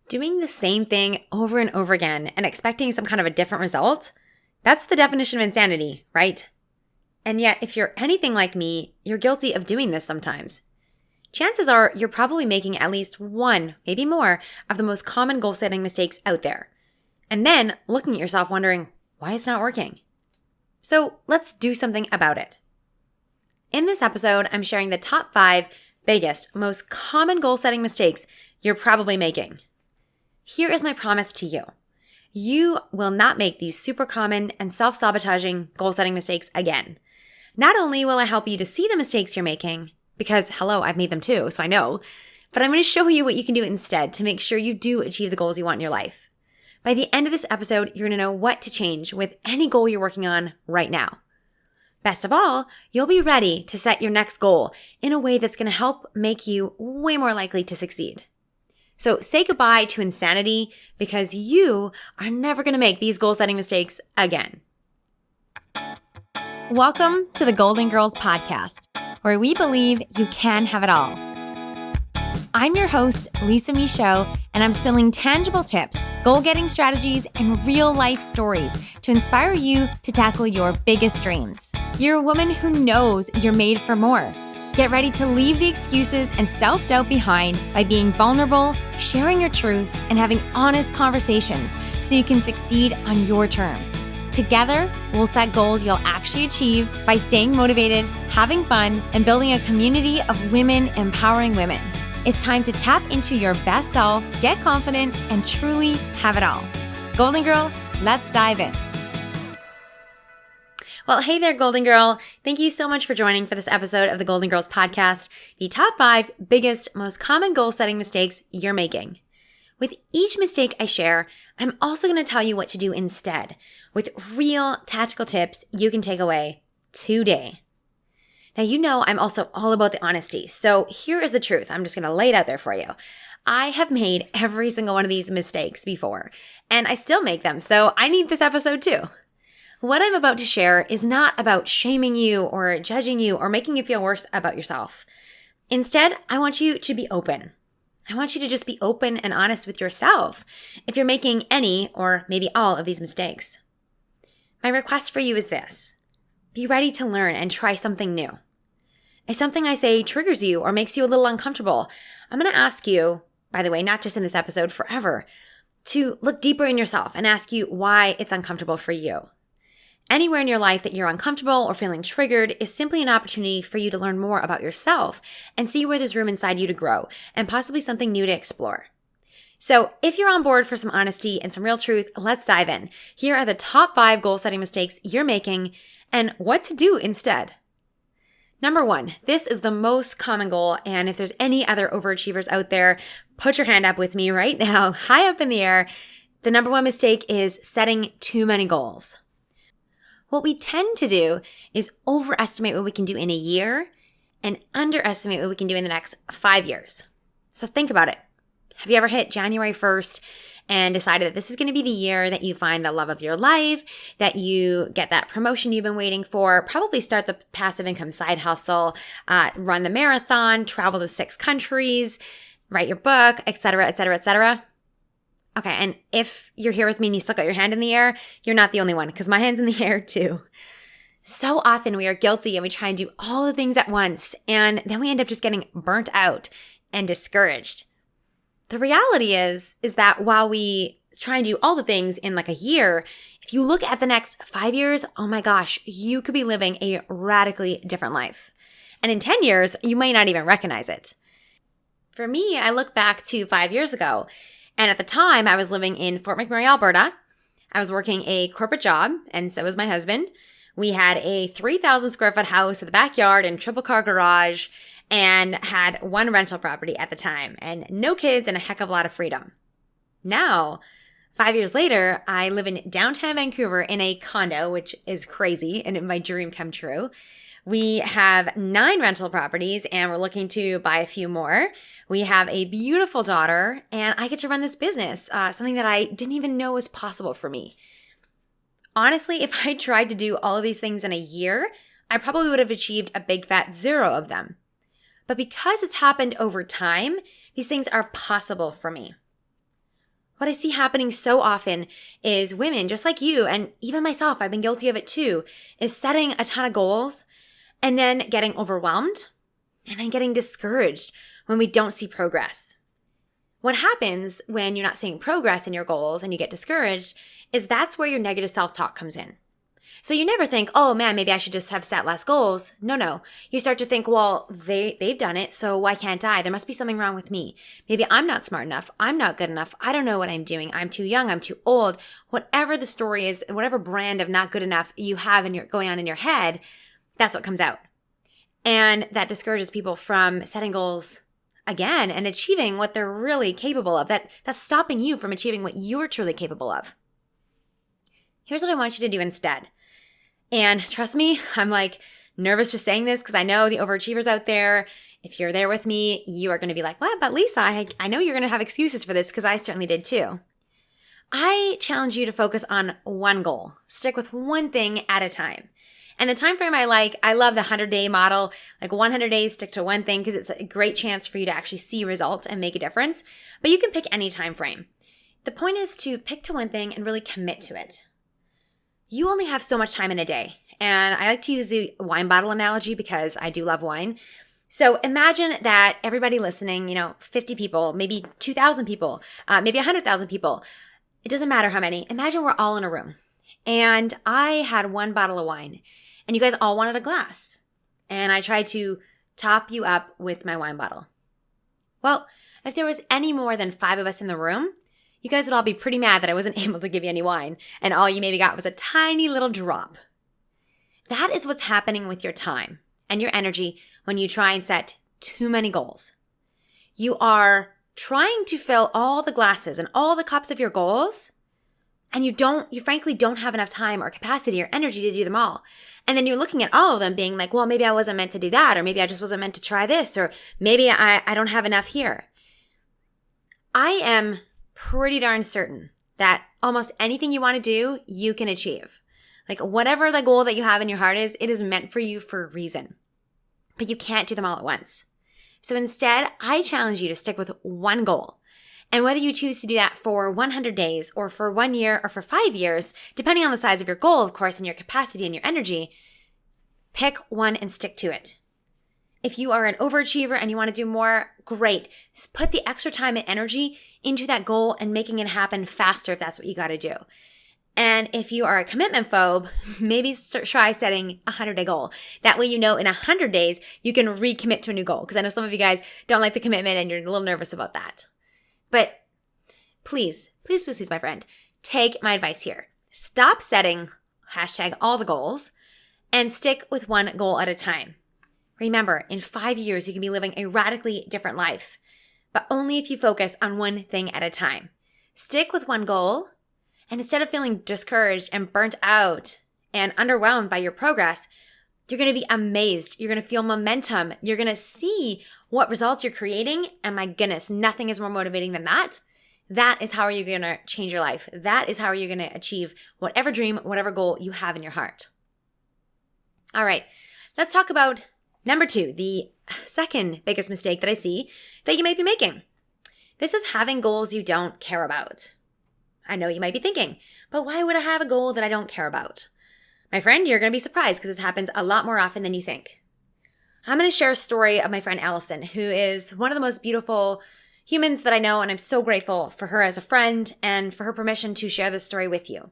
Doing the same thing over and over again and expecting some kind of a different result, that's the definition of insanity, right? And yet, if you're anything like me, you're guilty of doing this sometimes. Chances are you're probably making at least one, maybe more, of the most common goal-setting mistakes out there. And then looking at yourself wondering why it's not working. So let's do something about it. In this episode, I'm sharing the top 5 biggest, most common goal-setting mistakes you're probably making. Here is my promise to you. You will not make these super common and self-sabotaging goal-setting mistakes again. Not only will I help you to see the mistakes you're making, because hello, I've made them too, so I know, but I'm going to show you what you can do instead to make sure you do achieve the goals you want in your life. By the end of this episode, you're going to know what to change with any goal you're working on right now. Best of all, you'll be ready to set your next goal in a way that's going to help make you way more likely to succeed. So say goodbye to insanity because you are never going to make these goal-setting mistakes again. Welcome to the Golden Girls Podcast, where we believe you can have it all. I'm your host, Lisa Michaud, and I'm spilling tangible tips, goal-getting strategies, and real-life stories to inspire you to tackle your biggest dreams. You're a woman who knows you're made for more. Get ready to leave the excuses and self-doubt behind by being vulnerable, sharing your truth, and having honest conversations so you can succeed on your terms. Together, we'll set goals you'll actually achieve by staying motivated, having fun, and building a community of women empowering women. It's time to tap into your best self, get confident, and truly have it all. Golden Girl, let's dive in. Well, hey there, Golden Girl. Thank you so much for joining for this episode of the Golden Girls Podcast, the top 5 biggest, most common goal-setting mistakes you're making. With each mistake I share, I'm also going to tell you what to do instead, with real tactical tips you can take away today. Now, you know I'm also all about the honesty, so here is the truth. I'm just going to lay it out there for you. I have made every single one of these mistakes before, and I still make them, so I need this episode too. What I'm about to share is not about shaming you or judging you or making you feel worse about yourself. Instead, I want you to be open. I want you to just be open and honest with yourself if you're making any or maybe all of these mistakes. My request for you is this. Be ready to learn and try something new. If something I say triggers you or makes you a little uncomfortable, I'm going to ask you, by the way, not just in this episode, forever, to look deeper in yourself and ask you why it's uncomfortable for you. Anywhere in your life that you're uncomfortable or feeling triggered is simply an opportunity for you to learn more about yourself and see where there's room inside you to grow and possibly something new to explore. So if you're on board for some honesty and some real truth, let's dive in. Here are the top 5 goal-setting mistakes you're making and what to do instead. Number 1, this is the most common goal, and if there's any other overachievers out there, put your hand up with me right now, high up in the air. The number 1 mistake is setting too many goals. What we tend to do is overestimate what we can do in a year and underestimate what we can do in the next 5 years. So think about it. Have you ever hit January 1st and decided that this is going to be the year that you find the love of your life, that you get that promotion you've been waiting for, probably start the passive income side hustle, run the marathon, travel to 6 countries, write your book, etc., etc., etc.? Okay, and if you're here with me and you still got your hand in the air, you're not the only one, because my hand's in the air too. So often we are guilty and we try and do all the things at once, and then we end up just getting burnt out and discouraged. The reality is that while we try and do all the things in like a year, if you look at the next 5 years, oh my gosh, you could be living a radically different life. And in 10 years, you might not even recognize it. For me, I look back to 5 years ago, and at the time, I was living in Fort McMurray, Alberta. I was working a corporate job, and so was my husband. We had a 3,000 square foot house with a backyard and triple car garage, and had 1 rental property at the time, and no kids and a heck of a lot of freedom. Now, 5 years later, I live in downtown Vancouver in a condo, which is crazy, and my dream come true. We have 9 rental properties, and we're looking to buy a few more. We have a beautiful daughter, and I get to run this business, something that I didn't even know was possible for me. Honestly, if I tried to do all of these things in a year, I probably would have achieved a big fat 0 of them. But because it's happened over time, these things are possible for me. What I see happening so often is women, just like you, and even myself, I've been guilty of it too, is setting a ton of goals and then getting overwhelmed and then getting discouraged when we don't see progress. What happens when you're not seeing progress in your goals and you get discouraged is that's where your negative self-talk comes in. So you never think, oh man, maybe I should just have set less goals. No. You start to think, well, they've done it, so why can't I? There must be something wrong with me. Maybe I'm not smart enough. I'm not good enough. I don't know what I'm doing. I'm too young. I'm too old. Whatever the story is, whatever brand of not good enough you have going on in your head, that's what comes out. And that discourages people from setting goals again and achieving what they're really capable of. That's stopping you from achieving what you're truly capable of. Here's what I want you to do instead. And trust me, I'm like nervous just saying this because I know the overachievers out there, if you're there with me, you are going to be like, well, but Lisa, I know you're going to have excuses for this because I certainly did too. I challenge you to focus on one goal. Stick with one thing at a time. And the time frame I love the 100-day model, like 100 days, stick to one thing because it's a great chance for you to actually see results and make a difference. But you can pick any time frame. The point is to pick to one thing and really commit to it. You only have so much time in a day. And I like to use the wine bottle analogy because I do love wine. So imagine that everybody listening, 50 people, maybe 2,000 people, maybe 100,000 people. It doesn't matter how many. Imagine we're all in a room. And I had one bottle of wine. And you guys all wanted a glass. And I tried to top you up with my wine bottle. Well, if there was any more than 5 of us in the room, you guys would all be pretty mad that I wasn't able to give you any wine, and all you maybe got was a tiny little drop. That is what's happening with your time and your energy when you try and set too many goals. You are trying to fill all the glasses and all the cups of your goals, and you frankly don't have enough time or capacity or energy to do them all. And then you're looking at all of them being like, well, maybe I wasn't meant to do that, or maybe I just wasn't meant to try this, or maybe I don't have enough here. I am pretty darn certain that almost anything you want to do, you can achieve. Like whatever the goal that you have in your heart is, it is meant for you for a reason. But you can't do them all at once. So instead, I challenge you to stick with one goal. And whether you choose to do that for 100 days or for 1 year or for 5 years, depending on the size of your goal, of course, and your capacity and your energy, pick one and stick to it. If you are an overachiever and you want to do more, great. Just put the extra time and energy into that goal and making it happen faster if that's what you got to do. And if you are a commitment phobe, maybe try setting a 100-day goal. That way in 100 days, you can recommit to a new goal. Because I know some of you guys don't like the commitment and you're a little nervous about that. But please, my friend, take my advice here. Stop setting #all the goals and stick with one goal at a time. Remember, in 5 years, you can be living a radically different life, but only if you focus on one thing at a time. Stick with one goal, and instead of feeling discouraged and burnt out and underwhelmed by your progress, you're going to be amazed. You're going to feel momentum. You're going to see what results you're creating, and my goodness, nothing is more motivating than that. That is how you're going to change your life. That is how you're going to achieve whatever dream, whatever goal you have in your heart. All right, let's talk about number 2, the second biggest mistake that I see that you may be making. This is having goals you don't care about. I know you might be thinking, but why would I have a goal that I don't care about? My friend, you're going to be surprised because this happens a lot more often than you think. I'm going to share a story of my friend Allison, who is one of the most beautiful humans that I know, and I'm so grateful for her as a friend and for her permission to share this story with you.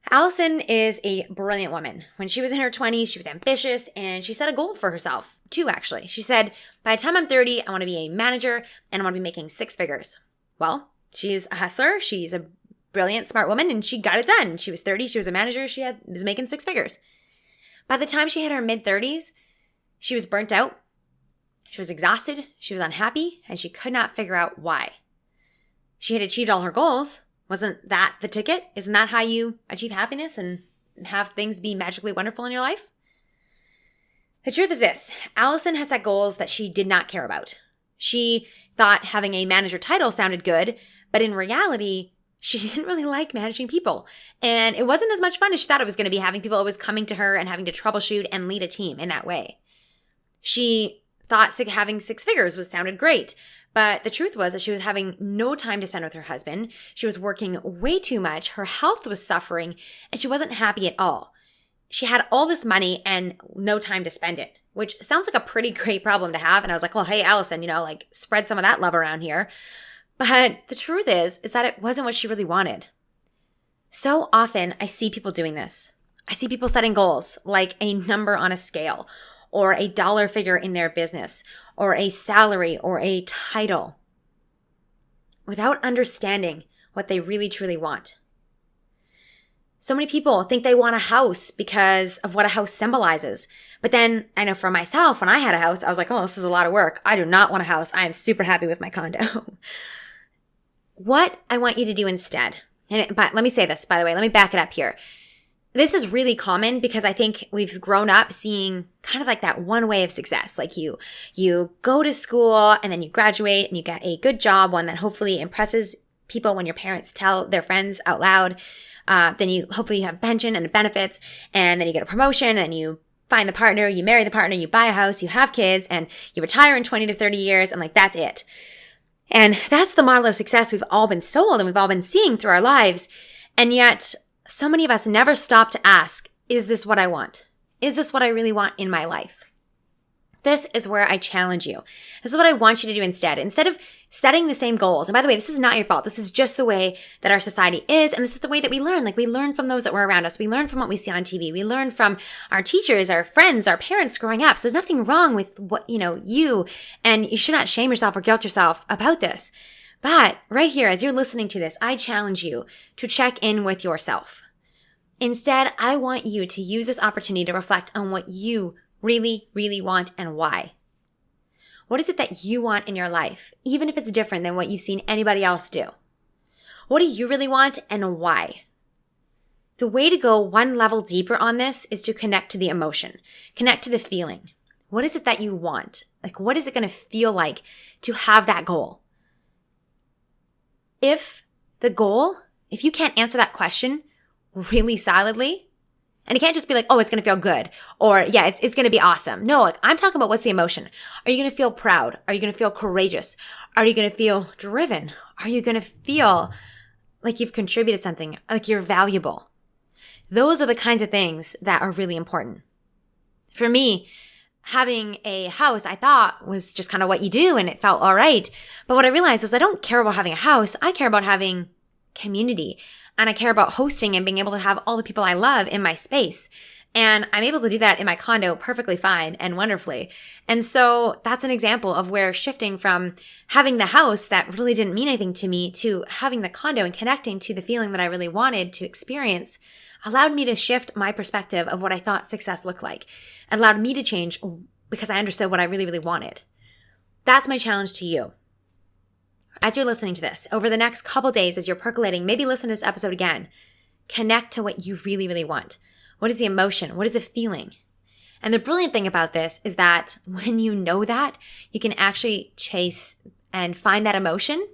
Allison is a brilliant woman. When she was in her 20s, she was ambitious, and she set a goal for herself, 2 actually. She said, by the time I'm 30, I want to be a manager, and I want to be making 6 figures. Well, she's a hustler, she's a brilliant, smart woman, and she got it done. She was 30, she was a manager, was making 6 figures. By the time she hit her mid-30s, she was burnt out, she was exhausted, she was unhappy, and she could not figure out why. She had achieved all her goals. Wasn't that the ticket? Isn't that how you achieve happiness and have things be magically wonderful in your life? The truth is this, Allison had set goals that she did not care about. She thought having a manager title sounded good, but in reality, she didn't really like managing people. And it wasn't as much fun as she thought it was going to be, having people always coming to her and having to troubleshoot and lead a team in that way. She thought having 6 figures sounded great. But the truth was that she was having no time to spend with her husband. She was working way too much. Her health was suffering, and she wasn't happy at all. She had all this money and no time to spend it, which sounds like a pretty great problem to have. And I was like, well, hey, Allison, spread some of that love around here. But the truth is that it wasn't what she really wanted. So often I see people doing this. I see people setting goals like a number on a scale, or a dollar figure in their business, or a salary, or a title, without understanding what they really truly want. So many people think they want a house because of what a house symbolizes. But then I know for myself, when I had a house, I was like, oh, this is a lot of work. I do not want a house. I am super happy with my condo. What I want you to do instead, but let me say this, by the way, let me back it up here. This is really common because I think we've grown up seeing kind of like that one way of success. Like you go to school and then you graduate and you get a good job, one that hopefully impresses people when your parents tell their friends out loud. Then you hopefully have pension and benefits, and then you get a promotion and you find the partner, you marry the partner, you buy a house, you have kids, and you retire in 20 to 30 years, and like that's it. And that's the model of success we've all been sold and we've all been seeing through our lives. And yet so many of us never stop to ask, is this what I want? Is this what I really want in my life? This is where I challenge you. This is what I want you to do instead. Instead of setting the same goals, and by the way, this is not your fault. This is just the way that our society is, and this is the way that we learn. Like, we learn from those that were around us. We learn from what we see on TV. We learn from our teachers, our friends, our parents growing up. So there's nothing wrong with what, you, and you should not shame yourself or guilt yourself about this. But right here, as you're listening to this, I challenge you to check in with yourself. Instead, I want you to use this opportunity to reflect on what you really, really want and why. What is it that you want in your life, even if it's different than what you've seen anybody else do? What do you really want and why? The way to go one level deeper on this is to connect to the emotion, connect to the feeling. What is it that you want? Like, what is it going to feel like to have that goal? If you can't answer that question really solidly, and it can't just be like, oh, it's going to feel good, or yeah, it's going to be awesome. No, like, I'm talking about what's the emotion. Are you going to feel proud? Are you going to feel courageous? Are you going to feel driven? Are you going to feel like you've contributed something, like you're valuable? Those are the kinds of things that are really important. For me, having a house, I thought was just kind of what you do, and it felt all right. But what I realized was I don't care about having a house. I care about having community. And I care about hosting and being able to have all the people I love in my space. And I'm able to do that in my condo perfectly fine and wonderfully. And so that's an example of where shifting from having the house that really didn't mean anything to me to having the condo and connecting to the feeling that I really wanted to experience allowed me to shift my perspective of what I thought success looked like. It allowed me to change because I understood what I really, really wanted. That's my challenge to you. As you're listening to this, over the next couple days, as you're percolating, maybe listen to this episode again. Connect to what you really, really want. What is the emotion? What is the feeling? And the brilliant thing about this is that when you know that, you can actually chase and find that emotion,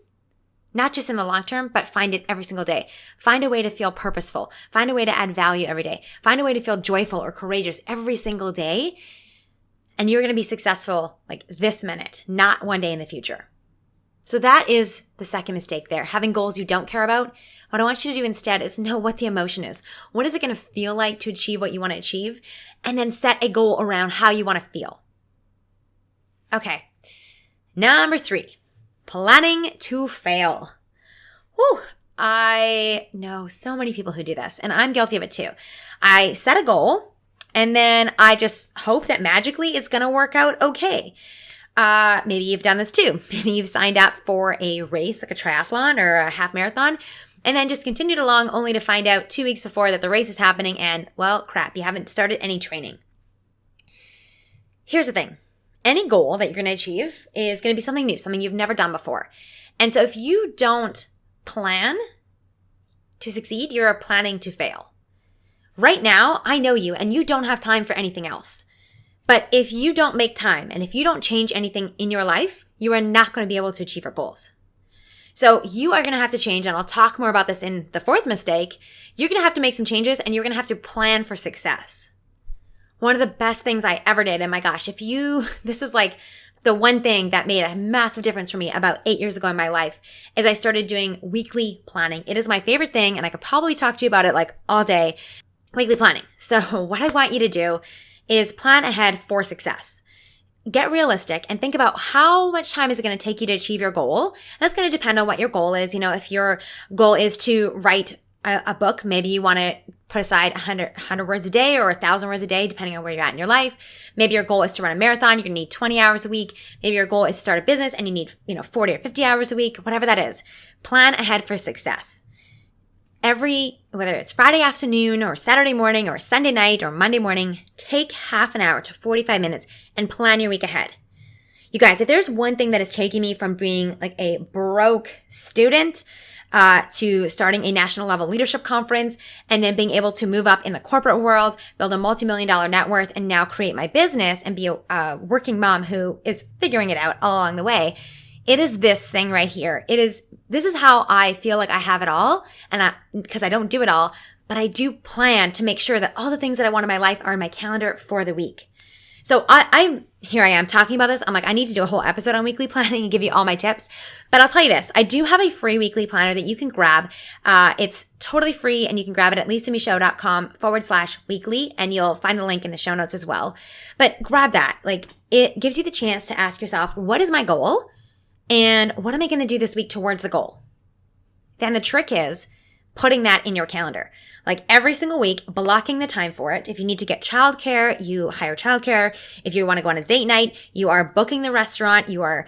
not just in the long term, but find it every single day. Find a way to feel purposeful. Find a way to add value every day. Find a way to feel joyful or courageous every single day. And you're going to be successful like this minute, not one day in the future. So that is the second mistake there. Having goals you don't care about. What I want you to do instead is know what the emotion is. What is it going to feel like to achieve what you want to achieve? And then set a goal around how you want to feel. Okay. Number 3, planning to fail. Whew. I know so many people who do this, and I'm guilty of it too. I set a goal, and then I just hope that magically it's going to work out okay. Maybe you've done this too. Maybe you've signed up for a race, like a triathlon or a half marathon, and then just continued along only to find out 2 weeks before that the race is happening and, well, crap, you haven't started any training. Here's the thing. Any goal that you're going to achieve is going to be something new, something you've never done before. And so if you don't plan to succeed, you're planning to fail. Right now, I know you, and you don't have time for anything else. But if you don't make time and if you don't change anything in your life, you are not going to be able to achieve your goals. So you are going to have to change, and I'll talk more about this in the 4th mistake. You're going to have to make some changes, and you're going to have to plan for success. One of the best things I ever did, and my gosh, this is like the one thing that made a massive difference for me about 8 years ago in my life is I started doing weekly planning. It is my favorite thing, and I could probably talk to you about it like all day. Weekly planning. So what I want you to do is plan ahead for success. Get realistic and think about how much time is it going to take you to achieve your goal. That's going to depend on what your goal is. If your goal is to write a book, maybe you want to put aside 100 words a day or 1,000 words a day, depending on where you're at in your life. Maybe your goal is to run a marathon. You're going to need 20 hours a week. Maybe your goal is to start a business and you need, 40 or 50 hours a week, whatever that is. Plan ahead for success. Whether it's Friday afternoon or Saturday morning or Sunday night or Monday morning, take half an hour to 45 minutes and plan your week ahead. You guys, if there's one thing that has taken me from being like a broke student to starting a national level leadership conference and then being able to move up in the corporate world, build a multi-million-dollar net worth, and now create my business and be a working mom who is figuring it out all along the way, it is this thing right here. This is how I feel like I have it all, and because I don't do it all, but I do plan to make sure that all the things that I want in my life are in my calendar for the week. So here I am talking about this. I'm like, I need to do a whole episode on weekly planning and give you all my tips. But I'll tell you this, I do have a free weekly planner that you can grab. It's totally free, and you can grab it at lisamichaud.com/weekly, and you'll find the link in the show notes as well. But grab that. Like, it gives you the chance to ask yourself, what is my goal? And what am I going to do this week towards the goal? Then the trick is putting that in your calendar. Like every single week, blocking the time for it. If you need to get childcare, you hire childcare. If you want to go on a date night, you are booking the restaurant. You are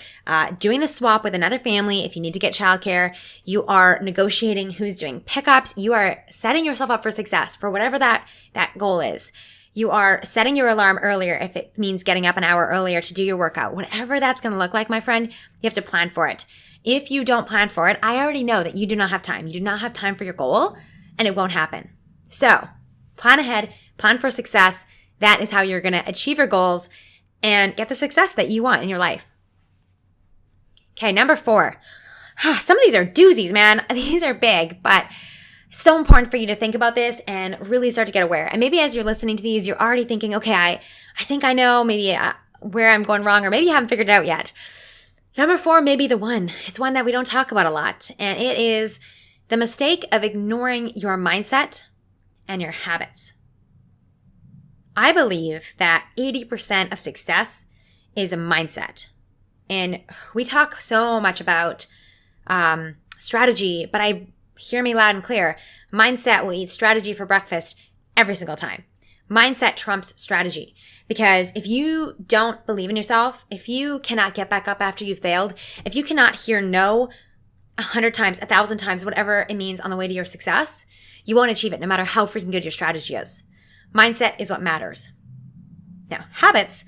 doing the swap with another family. If you need to get childcare, you are negotiating who's doing pickups. You are setting yourself up for success for whatever that goal is. You are setting your alarm earlier if it means getting up an hour earlier to do your workout. Whatever that's going to look like, my friend, you have to plan for it. If you don't plan for it, I already know that you do not have time. You do not have time for your goal, and it won't happen. So plan ahead, plan for success. That is how you're going to achieve your goals and get the success that you want in your life. Okay, number 4. Some of these are doozies, man. These are big, but it's so important for you to think about this and really start to get aware. And maybe as you're listening to these, you're already thinking, okay, I think I know maybe where I'm going wrong, or maybe you haven't figured it out yet. Number 4 may be the one. It's one that we don't talk about a lot. And it is the mistake of ignoring your mindset and your habits. I believe that 80% of success is a mindset. And we talk so much about strategy, but hear me loud and clear. Mindset will eat strategy for breakfast every single time. Mindset trumps strategy. Because if you don't believe in yourself, if you cannot get back up after you've failed, if you cannot hear no 100 times, 1,000 times, whatever it means on the way to your success, you won't achieve it no matter how freaking good your strategy is. Mindset is what matters. Now, habits.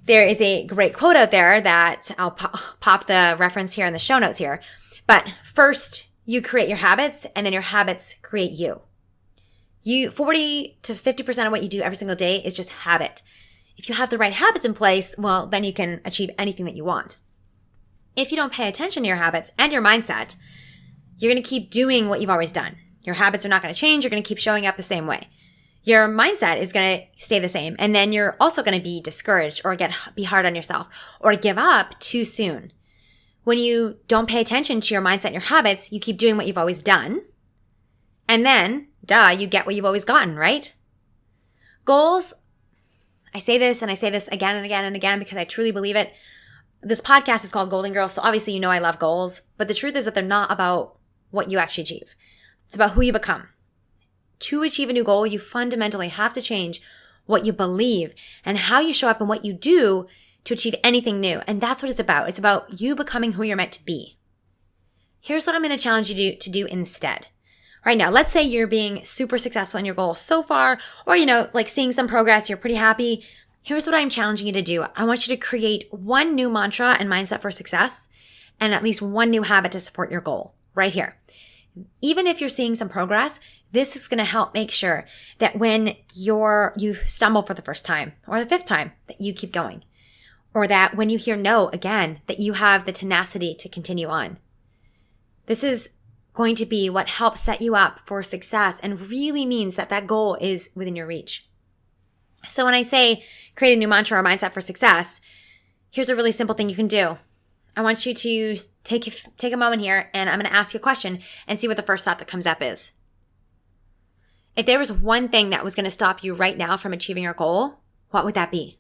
There is a great quote out there that I'll pop the reference here in the show notes here. But first, you create your habits, and then your habits create you. 40 to 50% of what you do every single day is just habit. If you have the right habits in place, well, then you can achieve anything that you want. If you don't pay attention to your habits and your mindset, you're going to keep doing what you've always done. Your habits are not going to change. You're going to keep showing up the same way. Your mindset is going to stay the same. And then you're also going to be discouraged or be hard on yourself or give up too soon. When you don't pay attention to your mindset and your habits, you keep doing what you've always done. And then, you get what you've always gotten, right? Goals, I say this and I say this again and again and again because I truly believe it. This podcast is called Golden Girls, so obviously you know I love goals. But the truth is that they're not about what you actually achieve. It's about who you become. To achieve a new goal, you fundamentally have to change what you believe and how you show up and what you do to achieve anything new. And that's what it's about. It's about you becoming who you're meant to be. Here's what I'm going to challenge you to do instead. Right now, let's say you're being super successful in your goal so far, or, like seeing some progress, you're pretty happy. Here's what I'm challenging you to do. I want you to create one new mantra and mindset for success and at least one new habit to support your goal right here. Even if you're seeing some progress, this is going to help make sure that when you stumble for the first time or the 5th time, that you keep going. Or that when you hear no again, that you have the tenacity to continue on. This is going to be what helps set you up for success and really means that goal is within your reach. So when I say create a new mantra or mindset for success, Here's a really simple thing you can do. I want you to take a moment here, and I'm going to ask you a question and see what the first thought that comes up is. If there was one thing that was going to stop you right now from achieving your goal, what would that be?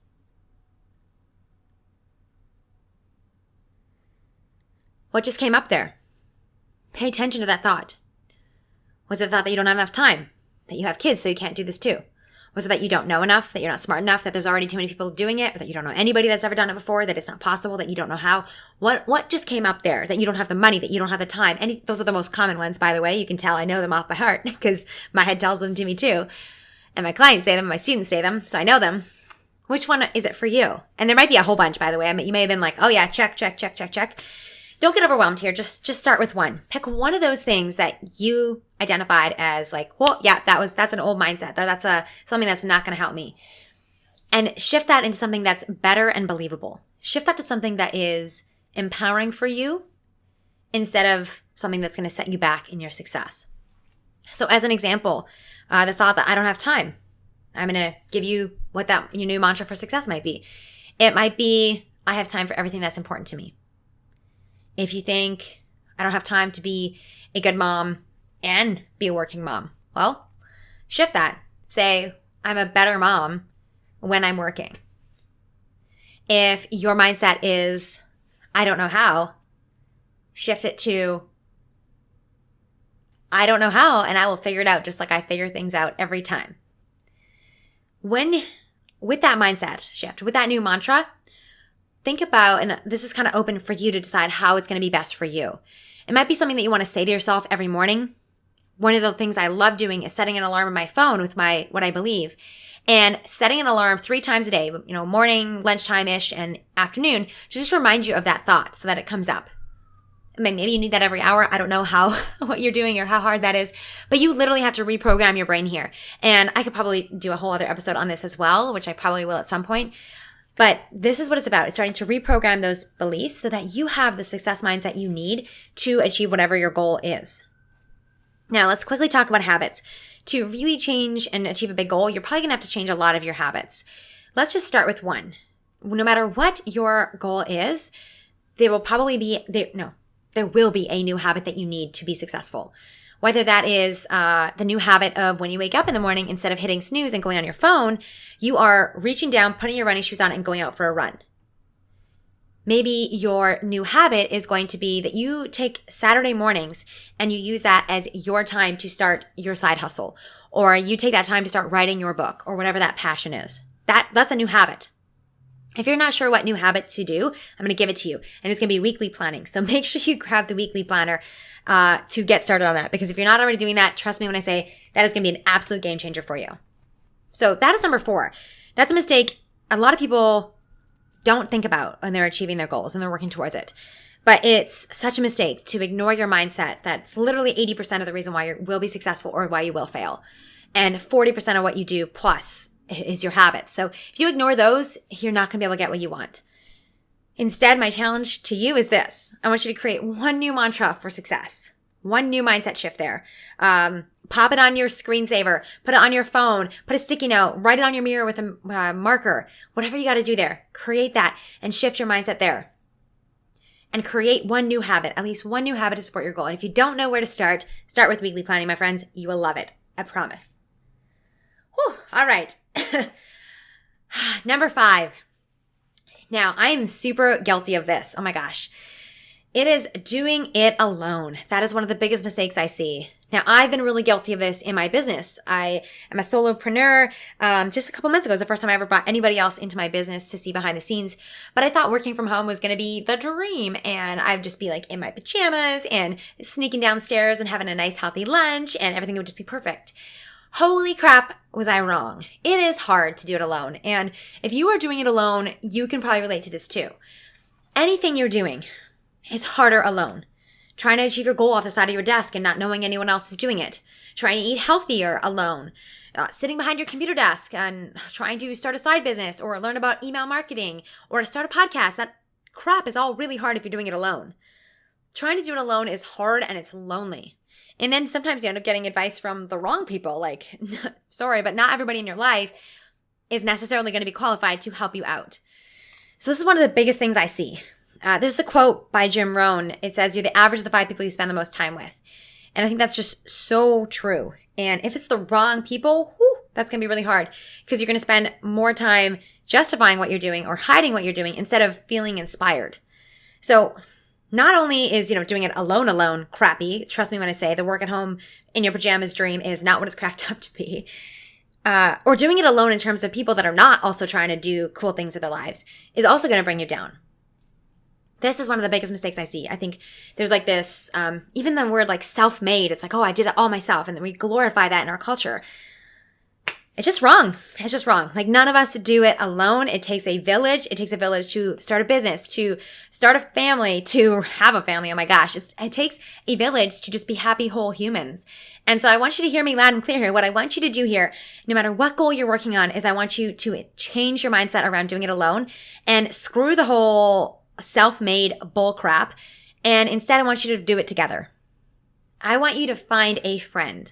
What just came up there? Pay attention to that thought. Was it the thought that you don't have enough time? That you have kids so you can't do this too? Was it that you don't know enough, that you're not smart enough, that there's already too many people doing it, or that you don't know anybody that's ever done it before, that it's not possible, that you don't know how? What just came up there? That you don't have the money, that you don't have the time? Those are the most common ones, by the way. You can tell I know them off by heart because my head tells them to me too. And my clients say them, my students say them, so I know them. Which one is it for you? And there might be a whole bunch, by the way. I mean, you may have been like, oh yeah, check. Don't get overwhelmed here. Just start with one. Pick one of those things that you identified as like, well, yeah, that's an old mindset. That's something that's not going to help me. And shift that into something that's better and believable. Shift that to something that is empowering for you instead of something that's going to set you back in your success. So as an example, the thought that I don't have time. I'm going to give you what your new mantra for success might be. It might be, I have time for everything that's important to me. If you think, I don't have time to be a good mom and be a working mom, well, shift that. Say, I'm a better mom when I'm working. If your mindset is, I don't know how, shift it to, I don't know how, and I will figure it out just like I figure things out every time. With that mindset shift, with that new mantra, think about, and this is kind of open for you to decide how it's going to be best for you. It might be something that you want to say to yourself every morning. One of the things I love doing is setting an alarm on my phone with what I believe, and setting an alarm 3 times a day, morning, lunchtime-ish, and afternoon, just to remind you of that thought so that it comes up. Maybe you need that every hour. I don't know what you're doing or how hard that is, but you literally have to reprogram your brain here. And I could probably do a whole other episode on this as well, which I probably will at some point. But this is what it's about. It's starting to reprogram those beliefs so that you have the success mindset you need to achieve whatever your goal is. Now, let's quickly talk about habits. To really change and achieve a big goal, you're probably going to have to change a lot of your habits. Let's just start with one. No matter what your goal is, there will be a new habit that you need to be successful. Whether that is the new habit of when you wake up in the morning, instead of hitting snooze and going on your phone, you are reaching down, putting your running shoes on, and going out for a run. Maybe your new habit is going to be that you take Saturday mornings and you use that as your time to start your side hustle, or you take that time to start writing your book, or whatever that passion is. That's a new habit. If you're not sure what new habit to do, I'm going to give it to you. And it's going to be weekly planning. So make sure you grab the weekly planner to get started on that. Because if you're not already doing that, trust me when I say that is going to be an absolute game changer for you. So that is number 4. That's a mistake a lot of people don't think about when they're achieving their goals and they're working towards it. But it's such a mistake to ignore your mindset. That's literally 80% of the reason why you will be successful or why you will fail. And 40% of what you do plus is your habits. So if you ignore those, you're not going to be able to get what you want. Instead, my challenge to you is this. I want you to create one new mantra for success. One new mindset shift there. Pop it on your screensaver. Put it on your phone. Put a sticky note. Write it on your mirror with a marker. Whatever you got to do there. Create that and shift your mindset there. And create one new habit. At least one new habit to support your goal. And if you don't know where to start with weekly planning, my friends. You will love it. I promise. Whew, all right. Number 5. Now, I am super guilty of this. Oh my gosh. It is doing it alone. That is one of the biggest mistakes I see. Now, I've been really guilty of this in my business. I am a solopreneur. Just a couple months ago was the first time I ever brought anybody else into my business to see behind the scenes. But I thought working from home was going to be the dream. And I'd just be like in my pajamas and sneaking downstairs and having a nice healthy lunch and everything would just be perfect. Holy crap, was I wrong. It is hard to do it alone. And if you are doing it alone, you can probably relate to this too. Anything you're doing is harder alone. Trying to achieve your goal off the side of your desk and not knowing anyone else is doing it. Trying to eat healthier alone. Sitting behind your computer desk and trying to start a side business or learn about email marketing or to start a podcast. That crap is all really hard if you're doing it alone. Trying to do it alone is hard and it's lonely. And then sometimes you end up getting advice from the wrong people. Like, sorry, but not everybody in your life is necessarily going to be qualified to help you out. So this is one of the biggest things I see. There's the quote by Jim Rohn. It says, you're the average of the 5 people you spend the most time with. And I think that's just so true. And if it's the wrong people, that's going to be really hard because you're going to spend more time justifying what you're doing or hiding what you're doing instead of feeling inspired. So not only is, doing it alone crappy. Trust me when I say the work at home in your pajamas dream is not what it's cracked up to be. Or doing it alone in terms of people that are not also trying to do cool things with their lives is also going to bring you down. This is one of the biggest mistakes I see. I think there's like this, even the word like self-made, it's like, oh, I did it all myself. And then we glorify that in our culture. It's just wrong. It's just wrong. Like none of us do it alone. It takes a village. It takes a village to start a business, to start a family, to have a family. Oh my gosh. It takes a village to just be happy, whole humans. And so I want you to hear me loud and clear here. What I want you to do here, no matter what goal you're working on, is I want you to change your mindset around doing it alone and screw the whole self-made bull crap. And instead, I want you to do it together. I want you to find a friend,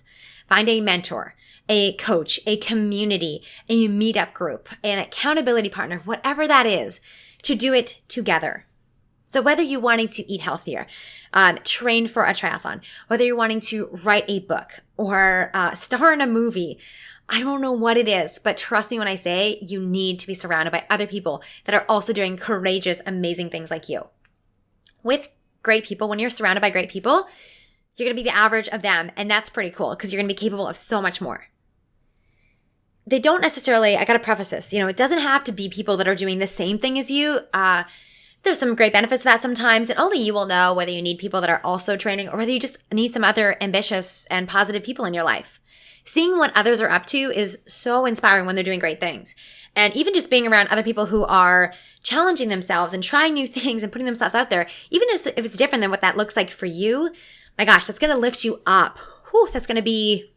find a mentor, a coach, a community, a meetup group, an accountability partner, whatever that is, to do it together. So whether you're wanting to eat healthier, train for a triathlon, whether you're wanting to write a book or star in a movie, I don't know what it is, but trust me when I say you need to be surrounded by other people that are also doing courageous, amazing things like you. With great people, when you're surrounded by great people, you're going to be the average of them, and that's pretty cool because you're going to be capable of so much more. They don't necessarily, I got to preface this, it doesn't have to be people that are doing the same thing as you. There's some great benefits to that sometimes, and only you will know whether you need people that are also training or whether you just need some other ambitious and positive people in your life. Seeing what others are up to is so inspiring when they're doing great things. And even just being around other people who are challenging themselves and trying new things and putting themselves out there, even if it's different than what that looks like for you, my gosh, that's going to lift you up. That's going to be,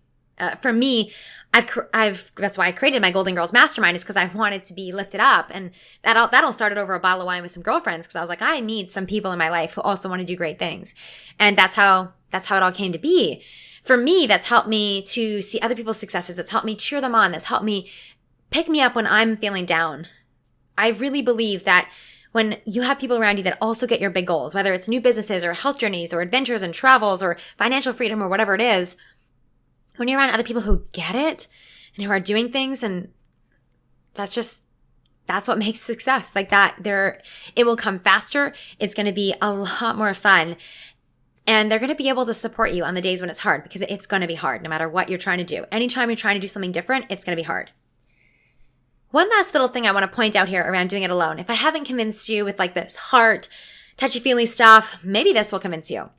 for me, that's why I created my Golden Girls Mastermind, is because I wanted to be lifted up. And that all started over a bottle of wine with some girlfriends because I was like, I need some people in my life who also want to do great things. And that's how it all came to be. For me, that's helped me to see other people's successes. That's helped me cheer them on. That's helped me pick me up when I'm feeling down. I really believe that when you have people around you that also get your big goals, whether it's new businesses or health journeys or adventures and travels or financial freedom or whatever it is, when you're around other people who get it and who are doing things, and that's what makes success. Like that, it will come faster. It's going to be a lot more fun. And they're going to be able to support you on the days when it's hard, because it's going to be hard no matter what you're trying to do. Anytime you're trying to do something different, it's going to be hard. One last little thing I want to point out here around doing it alone. If I haven't convinced you with like this heart, touchy-feely stuff, maybe this will convince you.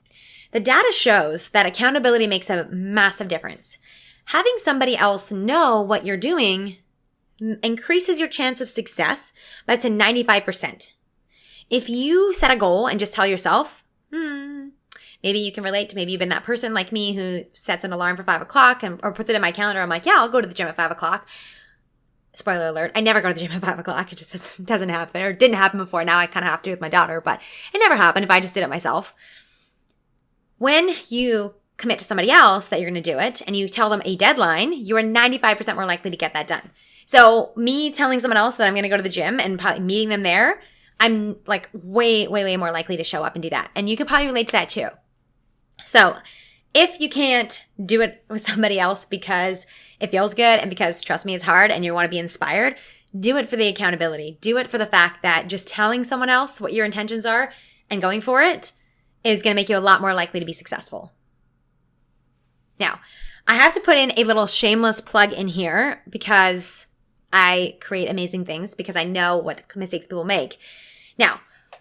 The data shows that accountability makes a massive difference. Having somebody else know what you're doing increases your chance of success by up to 95%. If you set a goal and just tell yourself, maybe you can relate to, maybe you've been that person like me who sets an alarm for 5 o'clock or puts it in my calendar. I'm like, yeah, I'll go to the gym at 5 o'clock. Spoiler alert, I never go to the gym at 5 o'clock. It just doesn't happen, or didn't happen before. Now I kind of have to with my daughter, but it never happened if I just did it myself. When you commit to somebody else that you're going to do it and you tell them a deadline, you are 95% more likely to get that done. So me telling someone else that I'm going to go to the gym and probably meeting them there, I'm like way, way, way more likely to show up and do that. And you could probably relate to that too. So if you can't do it with somebody else because it feels good and because, trust me, it's hard and you want to be inspired, do it for the accountability. Do it for the fact that just telling someone else what your intentions are and going for it is going to make you a lot more likely to be successful. Now, I have to put in a little shameless plug in here because I create amazing things, because I know what mistakes people make. Now,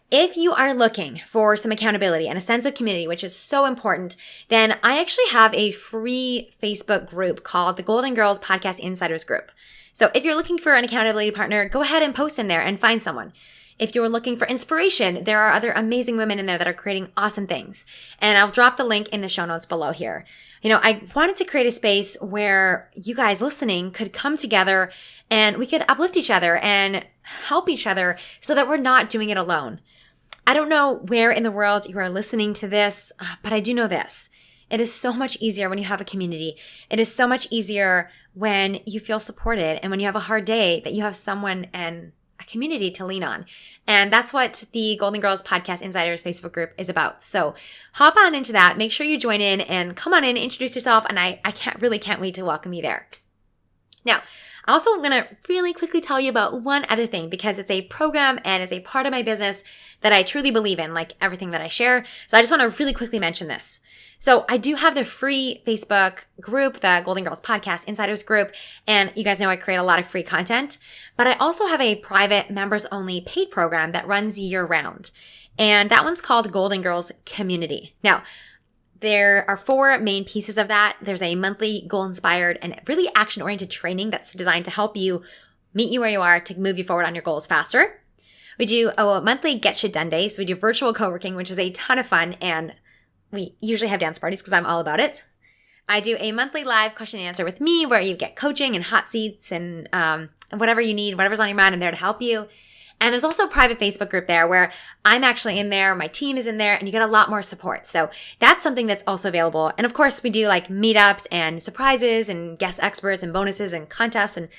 if you are looking for some accountability and a sense of community, which is so important, then I actually have a free Facebook group called the Golden Girls Podcast Insiders Group. So if you're looking for an accountability partner, go ahead and post in there and find someone. If you're looking for inspiration, there are other amazing women in there that are creating awesome things. And I'll drop the link in the show notes below here. I wanted to create a space where you guys listening could come together and we could uplift each other and help each other so that we're not doing it alone. I don't know where in the world you are listening to this, but I do know this. It is so much easier when you have a community. It is so much easier when you feel supported, and when you have a hard day that you have someone and a community to lean on. And that's what the Golden Girls Podcast Insiders Facebook group is about. So hop on into that. Make sure you join in and come on in, introduce yourself. And I can't wait to welcome you there. Now, I also am going to really quickly tell you about one other thing because it's a program and it's a part of my business that I truly believe in, like everything that I share. So I just want to really quickly mention this. So I do have the free Facebook group, the Golden Girls Podcast Insiders group, and you guys know I create a lot of free content, but I also have a private members only paid program that runs year round. And that one's called Golden Girls Community. Now, there are 4 main pieces of that. There's a monthly goal-inspired and really action-oriented training that's designed to help you meet you where you are to move you forward on your goals faster. We do a monthly Get Shit Done Day. So we do virtual co-working, which is a ton of fun. And we usually have dance parties because I'm all about it. I do a monthly live question and answer with me where you get coaching and hot seats and whatever you need, whatever's on your mind, I'm there to help you. And there's also a private Facebook group there where I'm actually in there, my team is in there, and you get a lot more support. So that's something that's also available. And of course, we do like meetups and surprises and guest experts and bonuses and contests and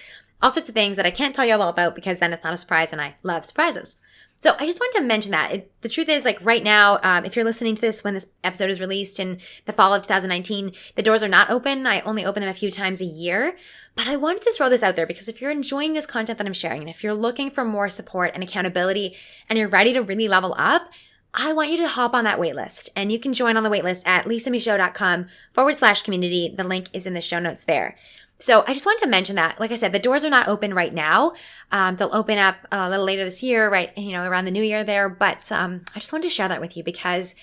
all sorts of things that I can't tell you all about because then it's not a surprise and I love surprises. So I just wanted to mention that. The truth is, like right now, if you're listening to this when this episode is released in the fall of 2019, the doors are not open. I only open them a few times a year. But I wanted to throw this out there because if you're enjoying this content that I'm sharing, and if you're looking for more support and accountability, and you're ready to really level up, I want you to hop on that waitlist. And you can join on the waitlist at lisamichaud.com/community. The link is in the show notes there. So I just wanted to mention that. Like I said, the doors are not open right now. They'll open up a little later this year, right? Around the new year there. But I just wanted to share that with you because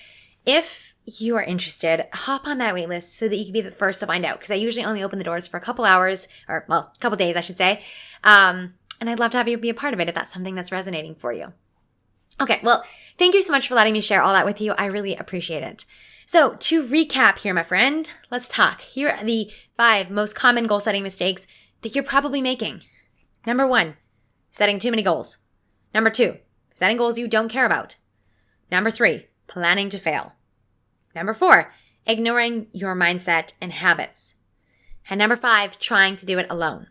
if you are interested, hop on that wait list so that you can be the first to find out. Because I usually only open the doors for a couple hours or, well, a couple days, I should say. And I'd love to have you be a part of it if that's something that's resonating for you. Okay, well, thank you so much for letting me share all that with you. I really appreciate it. So to recap here, my friend, let's talk. Here are the 5 most common goal setting mistakes that you're probably making. Number 1, setting too many goals. Number 2, setting goals you don't care about. Number 3, planning to fail. Number 4, ignoring your mindset and habits. And number 5, trying to do it alone.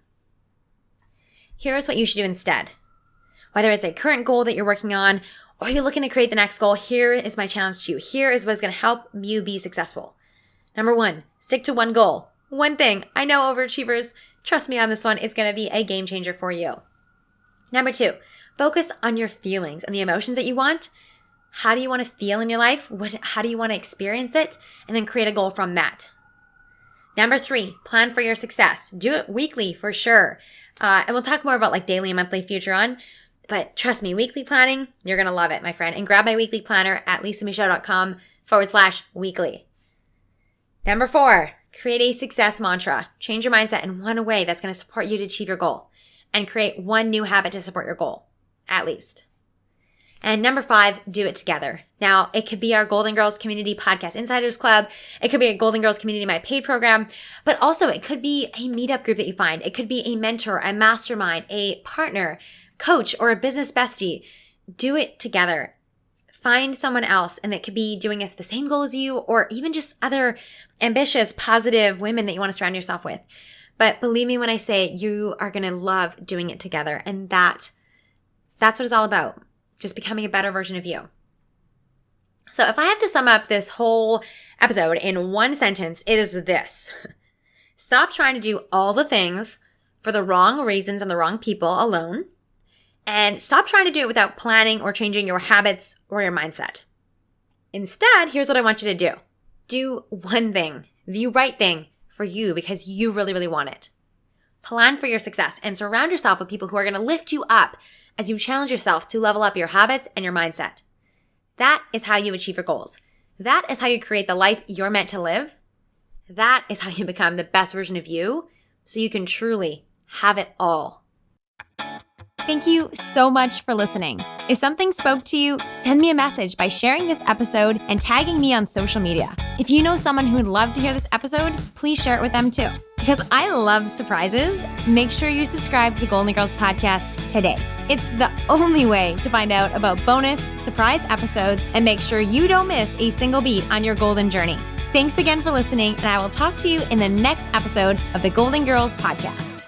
Here's what you should do instead. Whether it's a current goal that you're working on or you're looking to create the next goal, here is my challenge to you. Here is what's going to help you be successful. Number 1, stick to one goal. One thing. I know overachievers. Trust me on this one. It's going to be a game changer for you. Number 2, focus on your feelings and the emotions that you want. How do you want to feel in your life? How do you want to experience it? And then create a goal from that. Number 3, plan for your success. Do it weekly for sure. And we'll talk more about like daily and monthly future on. But trust me, weekly planning, you're going to love it, my friend. And grab my weekly planner at lisamichaud.com/weekly. Number 4, create a success mantra. Change your mindset in one way that's going to support you to achieve your goal. And create one new habit to support your goal, at least. And number 5, do it together. Now, it could be our Golden Girls Community Podcast Insiders Club. It could be a Golden Girls Community, my paid program. But also, it could be a meetup group that you find. It could be a mentor, a mastermind, a partner, coach, or a business bestie. Do it together. Find someone else, and it could be doing the same goal as you, or even just other ambitious, positive women that you want to surround yourself with. But believe me when I say you are going to love doing it together, and that's what it's all about. Just becoming a better version of you. So if I have to sum up this whole episode in one sentence, it is this. Stop trying to do all the things for the wrong reasons and the wrong people alone. And stop trying to do it without planning or changing your habits or your mindset. Instead, here's what I want you to do. Do one thing, the right thing for you because you really, really want it. Plan for your success and surround yourself with people who are going to lift you up as you challenge yourself to level up your habits and your mindset. That is how you achieve your goals. That is how you create the life you're meant to live. That is how you become the best version of you so you can truly have it all. Thank you so much for listening. If something spoke to you, send me a message by sharing this episode and tagging me on social media. If you know someone who would love to hear this episode, please share it with them too. Because I love surprises, make sure you subscribe to the Golden Girls Podcast today. It's the only way to find out about bonus surprise episodes and make sure you don't miss a single beat on your golden journey. Thanks again for listening, and I will talk to you in the next episode of the Golden Girls Podcast.